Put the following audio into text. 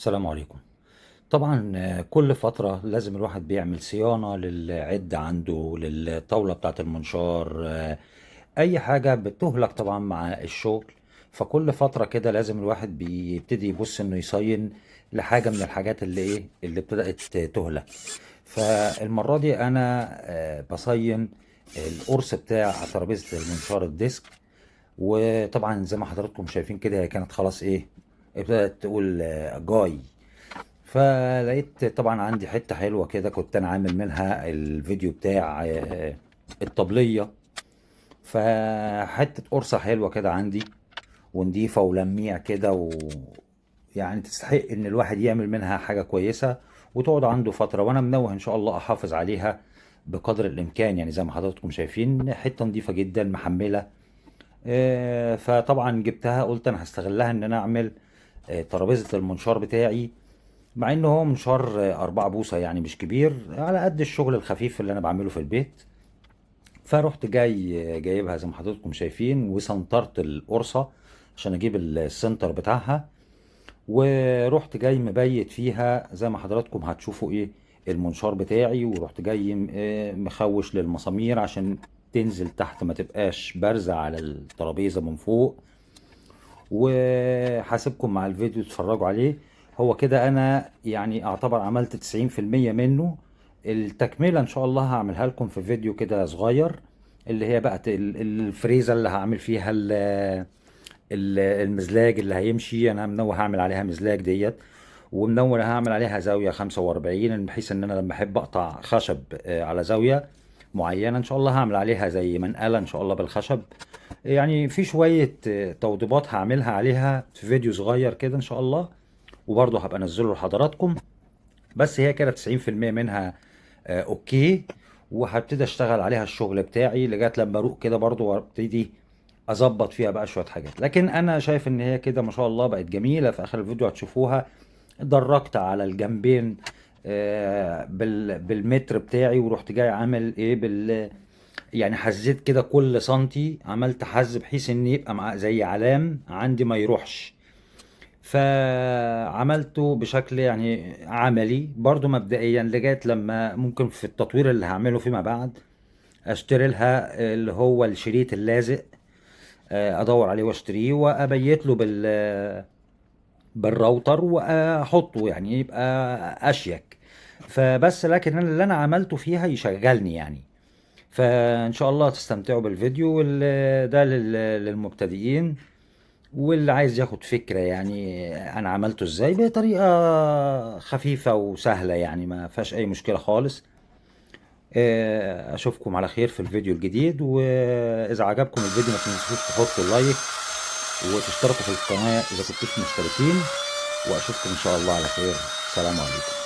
السلام عليكم. طبعا كل فترة لازم الواحد بيعمل صيانة للعدة عنده، للطاولة بتاعة المنشار. أي حاجة بتهلك طبعا مع الشغل. فكل فترة كده لازم الواحد بيبتدي يبص إنه يصين لحاجة من الحاجات اللي ابتدأت تهلك. فالمرة دي أنا بصين القرص بتاع ترابيزة المنشار الديسك. وطبعا زي ما حضراتكم شايفين كده هي كانت خلاص ابتدت تقول جاي. فلقيت طبعا عندي حتة حلوة كده كنت انا عامل منها الفيديو بتاع الطبلية. فحتة قرصة حلوة كده عندي ونضيفة ولميع كده يعني تستحق ان الواحد يعمل منها حاجة كويسة وتقعد عنده فترة، وانا منوه ان شاء الله احافظ عليها بقدر الامكان. يعني زي ما حضراتكم شايفين حتة نضيفة جدا محملة. فطبعا جبتها قلت انا هستغلها ان انا اعمل ترابيزة المنشار بتاعي. مع انه هو منشار 4 بوصة، يعني مش كبير، على قد الشغل الخفيف اللي انا بعمله في البيت. فرحت جايبها زي ما حضراتكم شايفين وسنطرت القرصة عشان اجيب السنتر بتاعها. ورحت جاي مبيت فيها زي ما حضراتكم هتشوفوا المنشار بتاعي. ورحت جاي مخوش للمسامير عشان تنزل تحت ما تبقاش بارزة على الترابيزة من فوق. وحاسبكم مع الفيديو تتفرجوا عليه. هو كده انا يعني اعتبر عملت 90% منه. التكملة ان شاء الله هعملها لكم في فيديو كده صغير، اللي هي بقى الفريزة اللي هعمل فيها المزلاج اللي هيمشي. انا منوه هعمل عليها مزلاج ديت، ومنور هعمل عليها زاوية 45 بحيث ان انا لما احب اقطع خشب على زاوية معينة ان شاء الله هعمل عليها زي منقلة ان شاء الله بالخشب. يعني في شوية توضيبات هعملها عليها في فيديو صغير كده ان شاء الله، وبرضه هبقى انزله لحضراتكم. بس هي كده 90% منها اوكي. وهبتدي اشتغل عليها الشغل بتاعي لغايه لما اروق كده برضه وابتدي اظبط فيها بقى شويه حاجات. لكن انا شايف ان هي كده ما شاء الله بقت جميله. في اخر الفيديو هتشوفوها درجت على الجنبين بالمتر بتاعي. ورحت جاي عامل يعني حزيت كده كل سنتي، عملت حز بحيث ان يبقى مع زي علام عندي ما يروحش. فعملته بشكل يعني عملي برضو مبدئيا لغاية لما ممكن في التطوير اللي هعمله فيما بعد اشتري لها اللي هو الشريط اللازق. ادور عليه واشتريه وابيت له بالراوتر واحطه يعني يبقى اشيك. فبس لكن أنا اللي انا عملته فيها يشغلني يعني. فان شاء الله تستمتعوا بالفيديو ده للمبتدئين، واللي عايز ياخد فكرة يعني انا عملته ازاي بطريقة خفيفة وسهلة، يعني ما فيهاش اي مشكلة خالص. اشوفكم على خير في الفيديو الجديد. واذا عجبكم الفيديو ما تنسوش تحطوا لايك وتشتركوا في القناة اذا كنتوش مشتركين. واشوفكم ان شاء الله على خير. سلام عليكم.